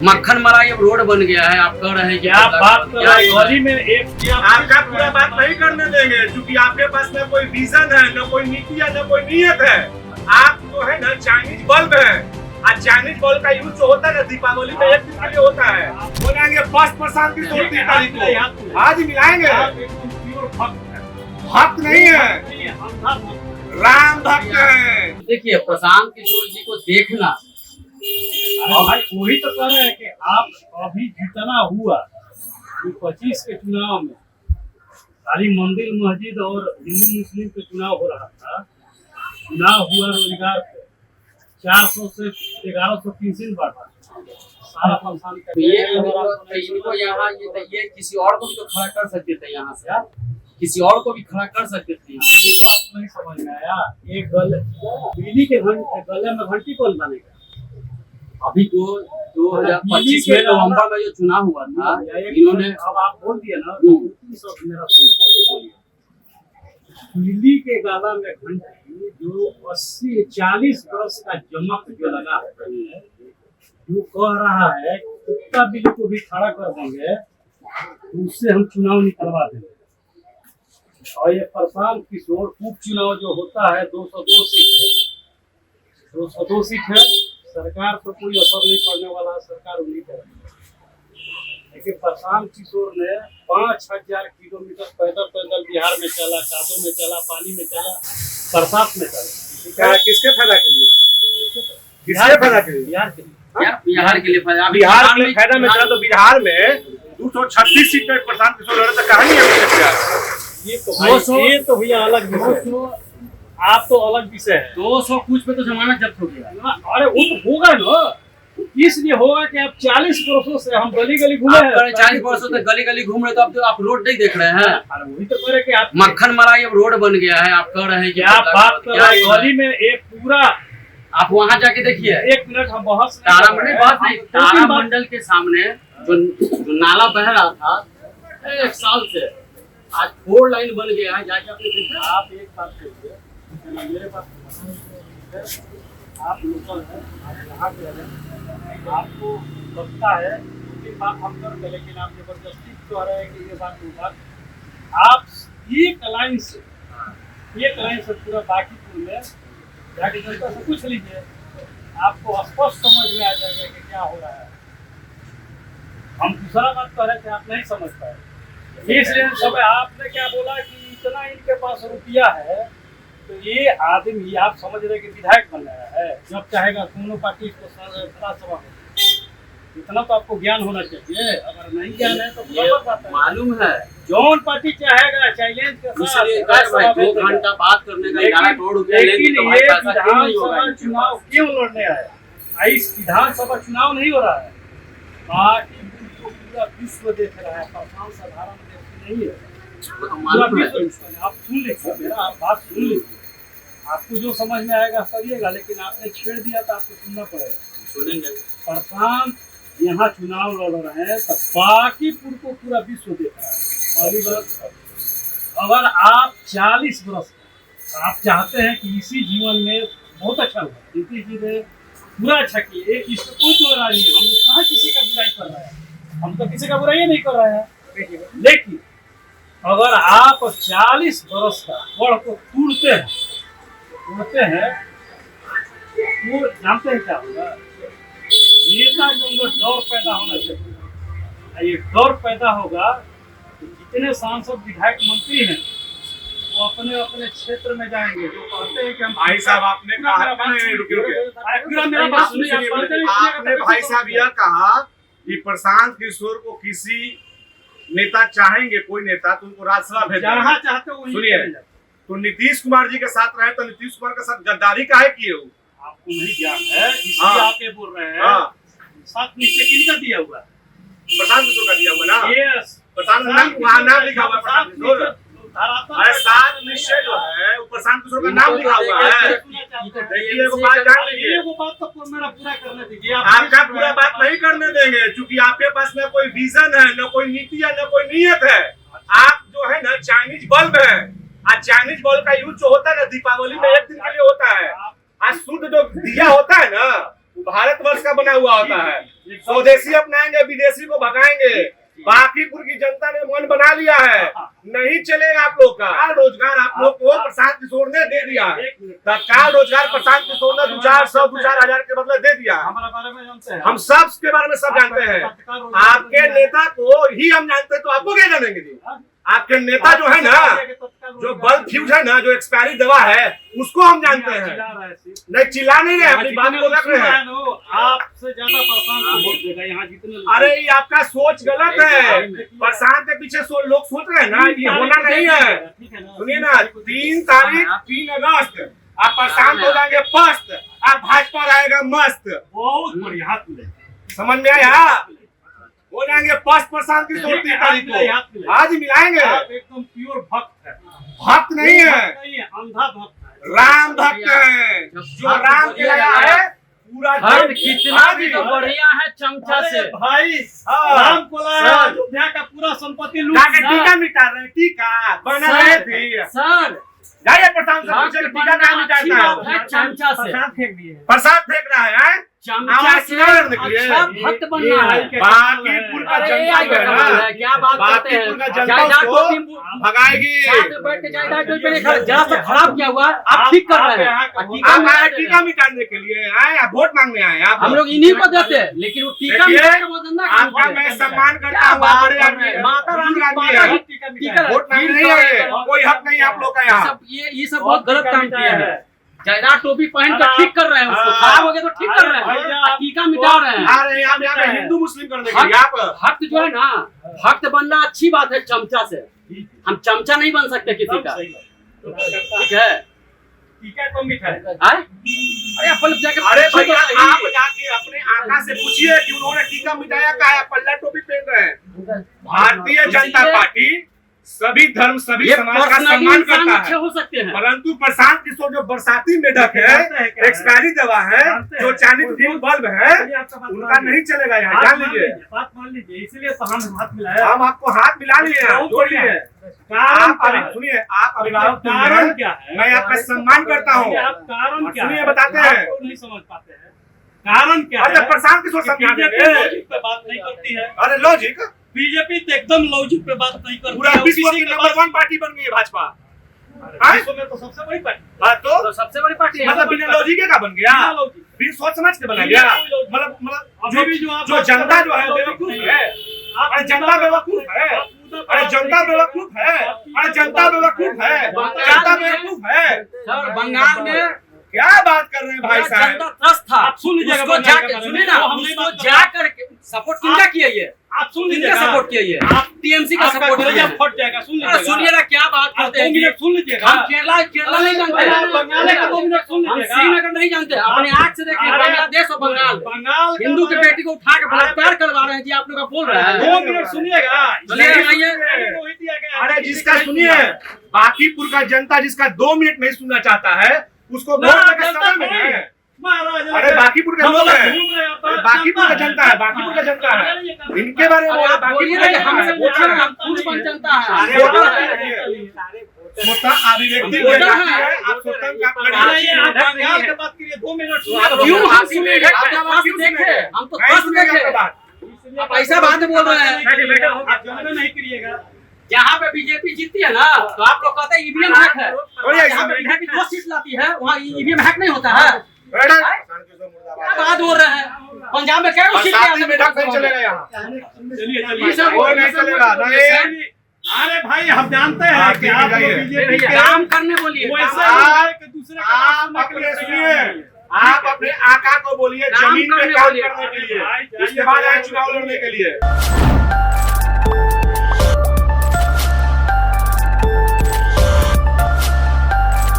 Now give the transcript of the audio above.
मक्खन मलाई अब रोड बन गया है। आप कह रहे हैं कि आप बात कर रहे हैं गली में एक आपका पूरा बात नहीं करने देंगे, क्योंकि आपके पास न कोई विजन है, न कोई नीति है, न कोई नियत है। आप जो है ना चाइनीज बल्ब है, आज चाइनीज बल्ब का यूज जो होता है ना दीपावली में एक दिन के लिए होता है। बोलेंगे 5% की 3 तारीख को आज मिलाएंगे। भक्त नहीं है, राम भक्त है। देखिए प्रशांत किशोर जी को देखना, भाई वही तो कह रहे हैं कि आप अभी जितना हुआ 25 के चुनाव में खाली मंदिर मस्जिद और हिंदू मुस्लिम के चुनाव हो रहा था। चुनाव हुआ रोजगार पे 400 से 1100 पेंशन बढ़ा सारा परेशान कर इनको यहाँ ये किसी और को भी तो खड़ा कर सकते थे, यहाँ से किसी और को भी खड़ा कर सकते थे। ये तो आपको नहीं समझ में आया। एक बिजली के गले में घंटी कौन बनेगा? अभी 2025 में नवंबर में जो चुनाव हुआ था, इन्होंने अब आप बोल दिए ना, मेरा दिल्ली के गाला में घंटी जो 40 वर्ष का जमक जो लगा है, जो कह रहा है कुत्ता बिल्ली को भी खड़ा कर देंगे तो उससे हम चुनाव निकलवा देंगे। और ये प्रशांत किशोर उपचुनाव जो होता है 202 सीट है, 202 सीट है। सरकार पर कोई असर नहीं पड़ने वाला है, सरकार उन्हीं पर। लेकिन प्रशांत किशोर ने 5000 किलोमीटर पैदल बिहार में चला, कादों में चला, पानी में चला, बरसात में चला। किसके फायदा के लिए? किसके फायदा के लिए? बिहार के लिए। बिहार के लिए फायदा, बिहार के लिए फायदा में चला। तो बिहार में 236 सीट में प्रशांत किशोर लड़े तो कहानी है। ये तो भैया अलग विषय, आप तो अलग विषय है। 200 कुछ पे तो जमानत जब्त हो गया। अरे वो तो होगा ना, इसलिए होगा कि आप 40 वर्षों से हम गली गली घूमे हैं। 40 वर्षों तक गली गली घूम रहे, तो अब तो आप रोड नहीं देख रहे हैं। अरे वही तो कह रहे कि आप मक्खन मलाई अब रोड बन गया है। आप कह रहे हैं कि आप बात कर रहे हैं गली में एक पूरा, आप वहाँ जाके देखिए। 1 मिनट हम बहस तारामंडल के सामने जो नाला बह रहा था 1 साल से, आज 4 लाइन बन गया है। जाके आपने देखा। आप एक बात कहिए, मेरे पास आप लोकल है, आप यहाँ पे हैं, आपको लगता है कि बात हम कर रहे, लेकिन आप जबरदस्ती कह रहे हैं कि ये बात वो बात। आप एक लाइन से पूरा बाकीपुर में जाके जनता से पूछ लीजिए, आपको स्पष्ट समझ में आ जाएगा कि क्या हो रहा है। हम दूसरा बात कह रहे थे, आप नहीं समझ पाए, इसलिए सब आपने क्या बोला कि इतना इनके पास रुपया है, तो ये आदमी आप समझ रहे कि विधायक बन रहा है। जब चाहेगा दोनों पार्टी को विधानसभा में, इतना तो आपको ज्ञान होना चाहिए। अगर नहीं ज्ञान है तो मालूम है जौन पार्टी चाहेगा चैलेंज के साथ 2 घंटा बात करने का 11 करोड़ रुपया लेकिन तो भाई पैसा क्यों नहीं होगा? चुनाव क्यों लड़ने आए? इस विधानसभा चुनाव नहीं हो रहा है, पार्टी को पूरा विश्व देख रहा है, प्रशांत साधारण व्यक्ति नहीं है। आप सुन लीजिए, आप बात सुन लीजिए, आपको जो समझ में आएगा करिएगा, लेकिन आपने छेड़ दिया तो आपको सुनना पड़ेगा। सुनेंगे। प्रशांत यहाँ चुनाव लड़ रहे हैं तो बाकीपुर को पूरा विश्व देख रहा है। पहली बात, अगर आप 40 वर्ष आप चाहते हैं कि इसी जीवन में बहुत अच्छा हो, नीतीश जी ने पूरा अच्छा किया, एक इसको कोई तो नहीं है। हम लोग कहाँ किसी का बुराई कर रहे हैं, हम तो किसी का बुराई नहीं कर रहे हैं। लेकिन अगर आप 40 वर्ष का बड़ को तोड़ते हैं वो जानते हैं क्या होगा? नेता के अंदर डर पैदा होना चाहिए। ये डर पैदा होगा तो जितने सांसद विधायक मंत्री हैं वो अपने अपने क्षेत्र में जाएंगे, जो कहते हैं कि हम भाई साहब आपने कहा, आपने भाई साहब यह कहा कि प्रशांत किशोर को किसी नेता चाहेंगे, कोई नेता तो उनको राज्यसभा भेजना चाहते हो। सुनिए, तो नीतीश कुमार जी के साथ रहे तो नीतीश कुमार के साथ गद्दारी काहे किए हो? आपको नहीं ज्ञान है, इसलिए आप ये बोल रहे हैं। साथ नीचे किनका दिया हुआ? प्रशांत किशोर का दिया हुआ ना। यस, प्रशांत वहाँ नाम लिखा हुआ है प्रशांत किशोर। अरे साथ निश्चय जो है वो प्रशांत किशोर का नाम लिखा हुआ है। देखिए वो बात जान लीजिए, वो बात तो मेरा पूरा करने दीजिए। आपका पूरा बात नहीं करने देंगे, क्योंकि आपके पास न कोई विजन है, न कोई नीति है, न कोई नियत है। आप जो है ना चाइनीज बल्ब है, आज चाइनीज बल्ब का यूज जो होता है ना दीपावली में एक दिन के लिए होता है। आज शुद्ध जो दिया होता है ना भारतवर्ष का बना हुआ होता है। स्वदेशी अपनाएंगे, विदेशी को भगाएंगे। बांकीपुर की जनता ने मन बना लिया है, नहीं चलेगा आप लोग का रोजगार। आप लोग को प्रशांत किशोर ने दे दिया तत्काल रोजगार। प्रशांत किशोर ने 2-4 के बदले दे दिया। हमारे बारे में जानते हैं, हम सब के बारे में सब जानते हैं। आपके नेता को ही हम जानते हैं, तो आपको क्या जानेंगे जी? आपके नेता जो है ना, जो बल्ब फ्यूज है ना, जो एक्सपायरी दवा है, उसको हम जानते हैं। नहीं चिल्ला नहीं रहे, अपनी बात को रख रहे हैं। आपसे ज्यादा परेशान वोट देगा यहाँ जितने। अरे ये आपका सोच गलत है। प्रशांत के पीछे लोग सोच रहे हैं ना, ये होना नहीं है। सुनिए ना, 3 अगस्त आप प्रशांत हो जाएंगे पस्त, आप भाजपा रहेगा मस्त। बहुत बढ़िया, समझ में आया? हो जाएंगे पस्त प्रशांत की 3 तारीख को। आज मिलाएंगे। आप एकदम प्योर भक्त है। भक्त नहीं है, अंधा भक्त है, राम भक्त है। जो राम के लगा है पूरा भक्त कितना भी तो बढ़िया है चमचा से। भाई राम को लाया, अयोध्या का पूरा संपत्ति लूट जाके टीका मिटा रहे हैं। टीका बना रहे थे सर, जाइए प्रशांत से पूछे टीका कहाँ मिटाता है। चमचा से प्रसाद फेंक रहा है। चमचा से अच्छा भक्त बनना है। बांकीपुर का जनता जो है ना, क्या बात करते हैं? बांकीपुर का जनता जायदाद उसको टोपी भगाएगी। साथ में बैठ के जायदाद टोपी पे जरा सा खराब किया हुआ, आप ठीक कर रहे हैं। आप आए टीका मिटाने के लिए आए या वोट मांगने आए? आप हम लोग इन्हीं को देते हैं, लेकिन वो टीका मिटा के वो धंधा काम आपका करते हैं। मैं सम्मान करता हूँ। क्या बड़े बात आदमी कर रहे हैं, हैं? माता रानी बुजुर्ग आदमी माता हैं। ही टीका वोट मांगने नहीं आए, कोई हक नहीं आप लोग का यहाँ। ये सब बहुत गलत काम किया है। जायदाद टोपी पहन कर ठीक कर रहे हैं उसको, खराब हो गया तो ठीक कर रहे हैं, टीका मिटा रहे हैं। आ रहे हैं आप यहाँ पे हिंदू मुस्लिम करने के लिए। आप भक्त जो है ना, भक्त बनना अच्छी बात है चमचा से। हम चमचा नहीं बन सकते किसी का, ठीक है? टीका कम मीठा है। अरे अपन जाके अरे पूछो तो भैया, सही। आप जाके अपने आका से पूछिए कि उन्होंने टीका मिटाया का है, पल्ला टोपी पहन रहे हैं। भारतीय जनता पार्टी सभी धर्म सभी ये समाज का पर्सनली सम्मान इंसान करता अच्छे है, हो सकते हैं, परंतु प्रशांत किशोर जो बरसाती मेढक है, एक्सपायरी दवा है, जो चाइनीज ग्रीन बल्ब है, उनका नहीं चलेगा यहाँ। जान लीजिए, बात मान लीजिए, इसलिए तो हम हाथ मिलाया। हम आपको हाथ मिला लिए हैं, जोड़ लिए। आप अभी सुनिए, आप अभिभावक कारण क्या है? मैं आपका सम्मान करता हूँ। आप कारण क्या सुनिए, है? बताते हैं। आप नहीं समझ पाते हैं कारण क्या अरे है? प्रशांत किशोर समझा देंगे। लॉजिक पे बात नहीं करती है। अरे लॉजिक, बीजेपी तो एकदम लॉजिक पे बात नहीं करती पूरा है। विश्व की किसी के नंबर पास- 1 पार्टी बन गई है भाजपा। विश्व में तो सबसे बड़ी पार्टी। हाँ तो सबसे बड़ी पार्टी है। मतलब बिना लॉजिक का बन गया, बिना लॉजिक। बिन सोच समझ के बना गया। मतलब अभी भी जो आप जो जनता जो है बेवकूफ है। अरे जनता बेवकूफ है, अरे जनता बेवकूफ है, अरे जनता बेवकूफ है, जनता बेवकूफ है। सर बंगाल में क्या बात कर रहे हैं भाई साहब? जनता त्रस्त था। आप सुन लीजिएगा उसको बंगाल जाके के बारे में। सुनिए ना, वो हम नहीं उसको बात कर जा करके सपोर्ट किनका किया ये? आप सुन किनका लीजिएगा। सपोर्ट किया ये? आप टीएमसी का आपका सपोर्ट किया कलेजा है। फट जाएगा। सुन अरे लीजिएगा। सुनिए ना, क्या बात आप करते 2 हैं? मिनट सुन लीजिएगा। हम केरला नहीं जानते हैं, बंगाल का 2 मिनट सुन हम लीजिएगा। श्रीनगर नहीं जानते। अपने आँख से देखिए, अरे, बांग्लादेश और बंगाल बंगाल का हिंदू की बारे- बेटी को उठा के बलात्कार करवा रहे हैं जी। आप लोग का बोल रहे हैं 2 मिनट सुनिएगा। चलिए, आइए। वही दिया गया है। अरे जिसका सुनिए, बांकीपुर का जनता जिसका 2 मिनट नहीं सुनना चाहता है, उसको ना, वोट देकर जनता समय में है। महाराज, अरे बांकीपुर के हम लोग लोग हैं, घूम रहे हैं, अरे बांकीपुर का जनता है, बांकीपुर का जनता है। इनके बारे में अरे बोलो, आप बोलिए ना कि हमसे पूछिए ना, हम खुद बन जनता है। अरे स्वतः अभिव्यक्ति वोटर व्यक्ति हैं। है, आप स्वतः का अरे ये आप प्रणाम। बंगाल की बात करिए, 2 मिनट आप सुनिए। क्यों हम आप सुनेंगे? आप आपने आप पास क्यों देखे, सुनेंगे? हम तो नहीं पास सुनेंगे देखे। आपका बात। आप ऐसा बात बोल रहे हैं। आप जनता नहीं करिएगा। जहाँ पे बीजेपी जीतती है ना, तो आप लोग कहते हैं ईवीएम हैक है। और जहाँ पे बीजेपी 2 सीट लाती है, वहाँ ईवीएम हैक नहीं होता है। मैडम, क्या बात बोल रहे हैं? पंजाब में क्या सीट बरसाती में ढक नहीं चलेगा यहाँ। चलिए ये सब वो नहीं चलेगा, नहीं। अरे भाई हम जानते हैं आप कि आप जाइए। बीजेपी के काम करने बोलिए। वैसे काम- लोग हैं कि दूसरे का बात आप सुनने के अपने लिए सुनिए, तैयार नहीं है। आप अपने आका को बोलिए काम जमीन पे करने काम बोलिए। करने के लिए, जाइए, उसके बाद आए चुनाव लड़ने के लिए।